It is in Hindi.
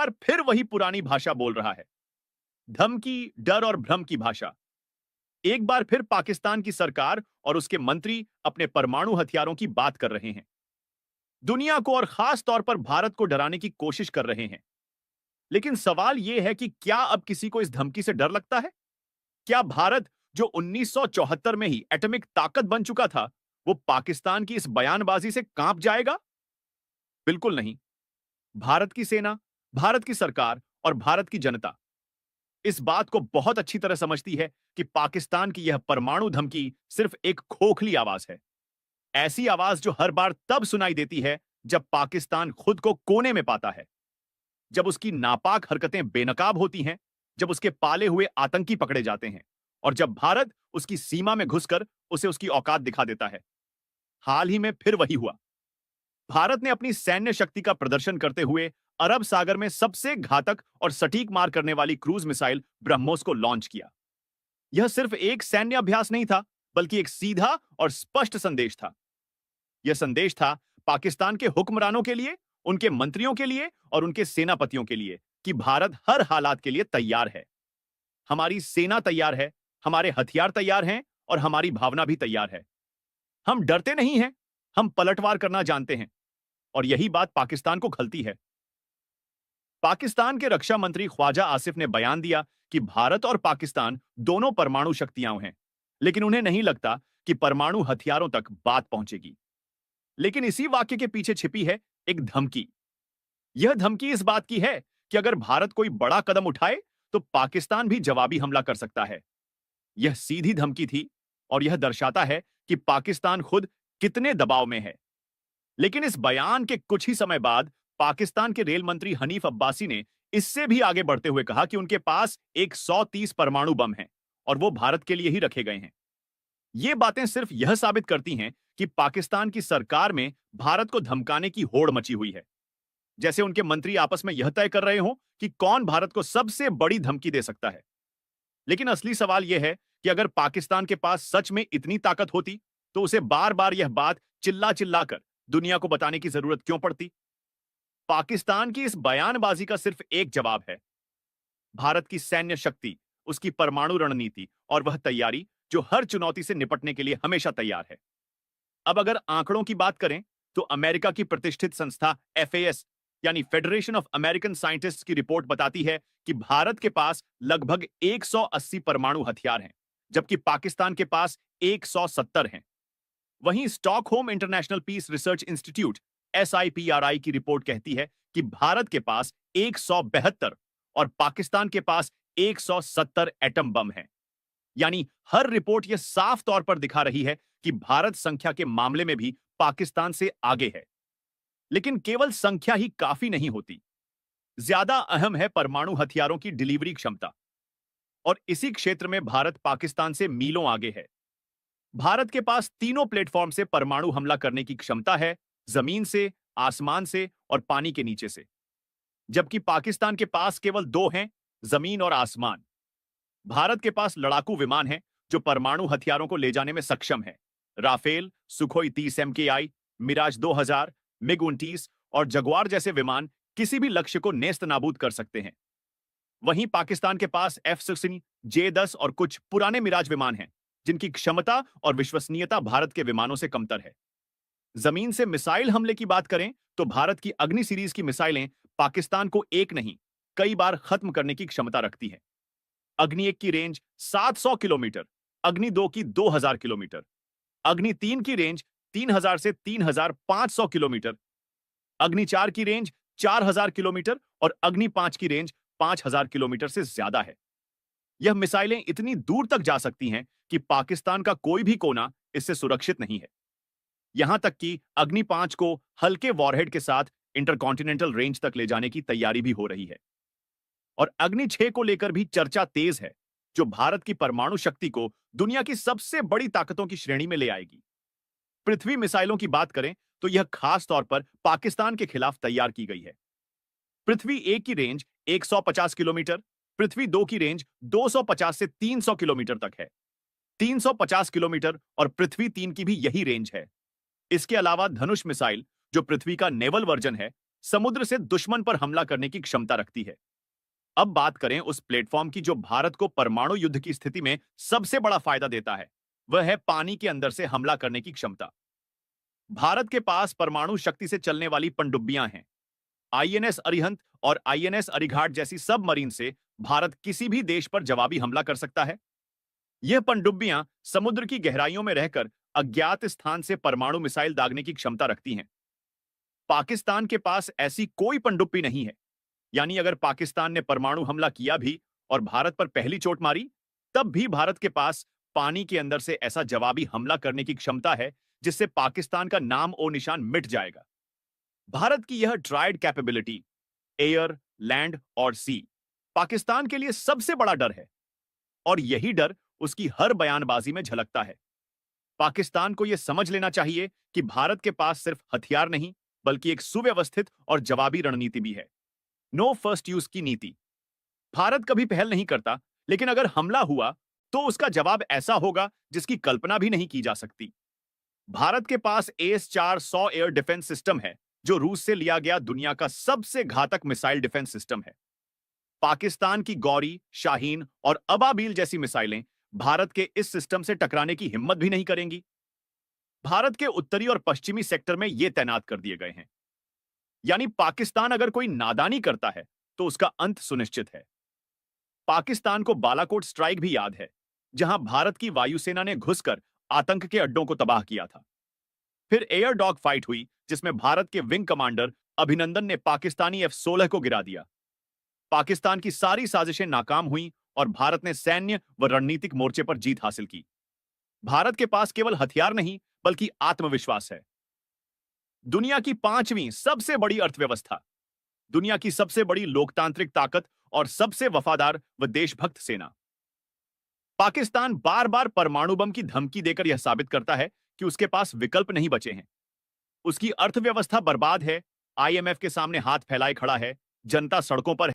बार फिर वही पुरानी भाषा बोल रहा है। धमकी, डर और भ्रम की भाषा। एक बार फिर पाकिस्तान की सरकार और उसके मंत्री अपने परमाणु हथियारों की बात कर रहे हैं। दुनिया को और खास तौर पर भारत को डराने की कोशिश कर रहे हैं। लेकिन सवाल यह है कि क्या अब किसी को इस धमकी से डर लगता है? क्या भारत, जो 1974 में ही एटॉमिक ताकत बन चुका था, वो पाकिस्तान की इस बयानबाजी से कांप जाएगा? बिल्कुल नहीं। भारत की सेना, भारत की सरकार और भारत की जनता इस बात को बहुत अच्छी तरह समझती है कि पाकिस्तान की यह परमाणु धमकी सिर्फ एक खोखली आवाज है। ऐसी आवाज जो हर बार तब सुनाई देती है जब पाकिस्तान खुद को कोने में पाता है, जब उसकी नापाक हरकतें बेनकाब होती हैं, जब उसके पाले हुए आतंकी पकड़े जाते हैं और जब भारत उसकी सीमा में घुसकर उसे उसकी औकात दिखा देता है। हाल ही में फिर वही हुआ। भारत ने अपनी सैन्य शक्ति का प्रदर्शन करते हुए अरब सागर में सबसे घातक और सटीक मार करने वाली क्रूज मिसाइल ब्रह्मोस को लॉन्च किया। यह सिर्फ एक सैन्य अभ्यास नहीं था, बल्कि एक सीधा और स्पष्ट संदेश था। यह संदेश था पाकिस्तान के हुक्मरानों के लिए, उनके मंत्रियों के लिए और उनके सेनापतियों के लिए कि भारत हर हालात के लिए तैयार है। हमारी सेना तैयार है, हमारे हथियार तैयार हैं और हमारी भावना भी तैयार है। हम डरते नहीं हैं, हम पलटवार करना जानते हैं और यही बात पाकिस्तान को खलती है। पाकिस्तान के रक्षा मंत्री ख्वाजा आसिफ ने बयान दिया कि भारत और पाकिस्तान दोनों परमाणु शक्तियां हैं, लेकिन उन्हें नहीं लगता कि परमाणु हथियारों तक बात पहुंचेगी। लेकिन इसी वाक्य के पीछे छिपी है एक धमकी। यह धमकी इस बात की है कि अगर भारत कोई बड़ा कदम उठाए तो पाकिस्तान भी जवाबी हमला कर सकता है। यह सीधी धमकी थी और यह दर्शाता है कि पाकिस्तान खुद कितने दबाव में है। लेकिन इस बयान के कुछ ही समय बाद पाकिस्तान के रेल मंत्री हनीफ अब्बासी ने इससे भी आगे बढ़ते हुए कहा कि उनके पास एक 130 परमाणु बम हैं और वो भारत के लिए ही रखे गए हैं। ये बातें सिर्फ यह साबित करती हैं कि पाकिस्तान की सरकार में भारत को धमकाने की होड़ मची हुई है। जैसे उनके मंत्री आपस में यह तय कर रहे हों कि कौन भारत को सबसे बड़ी धमकी दे सकता है। लेकिन असली सवाल यह है कि अगर पाकिस्तान के पास सच में इतनी ताकत होती तो उसे बार बार यह बात चिल्ला चिल्ला कर दुनिया को बताने की जरूरत क्यों पड़ती? पाकिस्तान की इस बयानबाजी का सिर्फ एक जवाब है, भारत की सैन्य शक्ति, उसकी परमाणु रणनीति और वह तैयारी जो हर चुनौती से निपटने के लिए हमेशा तैयार है। अब अगर आंकड़ों की बात करें तो अमेरिका की प्रतिष्ठित संस्था एफएएस यानी फेडरेशन ऑफ अमेरिकन साइंटिस्ट्स की रिपोर्ट बताती है कि भारत के पास लगभग 180 परमाणु हथियार हैं, जबकि पाकिस्तान के पास 170 हैं। वहीं Stockholm International Peace Research Institute SIPRI की रिपोर्ट कहती है कि भारत के पास 172 और पाकिस्तान के पास 170 एटम बम हैं। यानी हर रिपोर्ट यह साफ तौर पर दिखा रही है कि भारत संख्या के मामले में भी पाकिस्तान से आगे है। लेकिन केवल संख्या ही काफी नहीं होती। ज्यादा अहम है परमाणु हथियारों की डिलीवरी क्षमता। और इसी क्षेत्र में भारत पाकिस्तान से मीलों आगे है। भारत के पास तीनों प्लेटफॉर्म से परमाणु हमला करने की क्षमता है, जमीन से, आसमान से और पानी के नीचे से। जबकि पाकिस्तान के पास केवल दो हैं, जमीन और आसमान। भारत के पास लड़ाकू विमान हैं जो परमाणु हथियारों को ले जाने में सक्षम है। Rafale, Sukhoi 30 MKI, Mirage 2000, MiG 29 और जगुआर जैसे विमान किसी भी लक्ष्य को नेस्त नाबूद कर सकते हैं। वहीं पाकिस्तान के पास F-16, J-10 और कुछ पुराने मिराज विमान हैं जिनकी क्षमता और विश्वसनीयता भारत के विमानों से कमतर है। जमीन से मिसाइल हमले की बात करें तो भारत की अग्नि सीरीज की मिसाइलें पाकिस्तान को एक नहीं, कई बार खत्म करने की क्षमता रखती हैं। अग्नि 1 की रेंज 700 किलोमीटर, अग्नि 2 की 2000 किलोमीटर, अग्नि 3 की रेंज 3000 से 3500 किलोमीटर, अग्नि 4 की रेंज 4000 किलोमीटर और अग्नि 5 की रेंज 5000 किलोमीटर से ज्यादा है। यह मिसाइलें इतनी दूर तक जा सकती हैं कि पाकिस्तान का कोई भी कोना इससे सुरक्षित नहीं है। यहां तक कि अग्नि 5 को हल्के वॉरहेड के साथ इंटरकॉन्टिनेंटल रेंज तक ले जाने की तैयारी भी हो रही है। और अग्नि 6 को लेकर भी चर्चा तेज है, जो भारत की परमाणु शक्ति को दुनिया की सबसे बड़ी ताकतों की श्रेणी में ले आएगी। पृथ्वी मिसाइलों की बात करें तो यह खास तौर पर पाकिस्तान के खिलाफ तैयार की गई है। पृथ्वी 1 की रेंज 150 किलोमीटर, पृथ्वी 2 की रेंज 250 से 300 किलोमीटर तक है। 350 किलोमीटर और पृथ्वी 3 की भी यही रेंज है। इसके अलावा धनुष मिसाइल, जो पृथ्वी का नेवल वर्जन है, समुद्र से दुश्मन पर हमला करने की क्षमता रखती है। अब बात करें उस प्लेटफॉर्म की जो भारत को परमाणु युद्ध की स्थिति में सबसे बड़ा फायदा देता है, वह है पानी के अंदर से हमला करने की क्षमता। भारत के पास परमाणु शक्ति से चलने वाली पनडुब्बियां हैं। आईएनएस अरिहंत और आईएनएस अरिघाट जैसी सबमरीन से भारत किसी भी देश पर जवाबी हमला कर सकता है। यह पनडुब्बियां समुद्र की गहराइयों में रहकर अज्ञात स्थान से परमाणु मिसाइल दागने की क्षमता रखती हैं। पाकिस्तान के पास ऐसी कोई पनडुब्बी नहीं है। यानी अगर पाकिस्तान ने परमाणु हमला किया भी और भारत पर पहली चोट मारी, तब भी भारत के पास पानी के अंदर से ऐसा जवाबी हमला करने की क्षमता है जिससे पाकिस्तान का नाम और निशान मिट जाएगा। भारत की यह ट्राइड कैपेबिलिटी, एयर, लैंड और सी, पाकिस्तान के लिए सबसे बड़ा डर है और यही डर उसकी हर बयानबाजी में झलकता है। पाकिस्तान को यह समझ लेना चाहिए कि भारत के पास सिर्फ हथियार नहीं, बल्कि एक सुव्यवस्थित और जवाबी रणनीति भी है। नो फर्स्ट यूज की नीति। भारत कभी पहल नहीं करता, लेकिन अगर हमला हुआ तो उसका जवाब ऐसा होगा जिसकी कल्पना भी नहीं की जा सकती। भारत के पास AS-400 एयर डिफेंस सिस्टम है, जो रूस से लिया गया दुनिया का सबसे घातक मिसाइल डिफेंस सिस्टम है। पाकिस्तान की गौरी, शाहीन और अबाबील जैसी मिसाइलें भारत के इस सिस्टम से टकराने की हिम्मत भी नहीं करेंगी। भारत के उत्तरी और पश्चिमी सेक्टर में ये तैनात कर दिए गए हैं। यानी पाकिस्तान अगर कोई नादानी करता है तो उसका अंत सुनिश्चित है। पाकिस्तान को बालाकोट स्ट्राइक भी याद है, जहां भारत की वायुसेना ने घुसकर आतंक के अड्डों को तबाह किया था। फिर एयर डॉग फाइट हुई, जिसमें भारत के विंग कमांडर अभिनंदन ने पाकिस्तानी F-16 को गिरा दिया। पाकिस्तान की सारी साजिशें नाकाम हुई और भारत ने सैन्य व रणनीतिक मोर्चे पर जीत हासिल की। भारत के पास केवल हथियार नहीं, बल्कि आत्मविश्वास है। दुनिया की 5वीं सबसे बड़ी अर्थव्यवस्था, दुनिया की सबसे बड़ी लोकतांत्रिक ताकत और सबसे वफादार व देशभक्त सेना। पाकिस्तान बार बार परमाणु बम की धमकी देकर यह साबित करता है कि उसके पास विकल्प नहीं बचे हैं। उसकी अर्थव्यवस्था बर्बाद है, IMF के सामने हाथ फैलाए खड़ा है, जनता सड़कों पर